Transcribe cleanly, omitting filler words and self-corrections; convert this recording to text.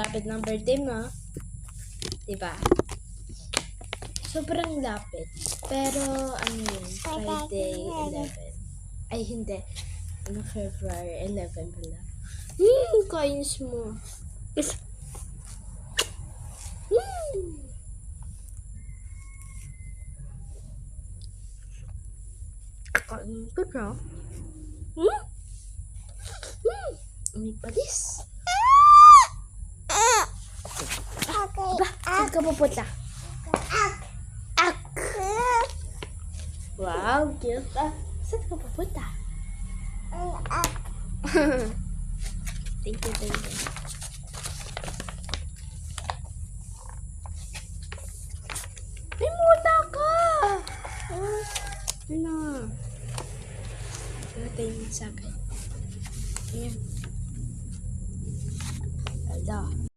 Lapit ng birthday mo. Diba? Sobrang lapit. Pero, ano yun? Friday 11. Ay, hindi. February 11 pala. Kainis mo. Kain ko na. May palis. Ba, saan ka pupunta? Wow, cute. Saan ka pupunta? Thank you. May muta ka! Ano? Natay mo sa akin. Ayan. Ala.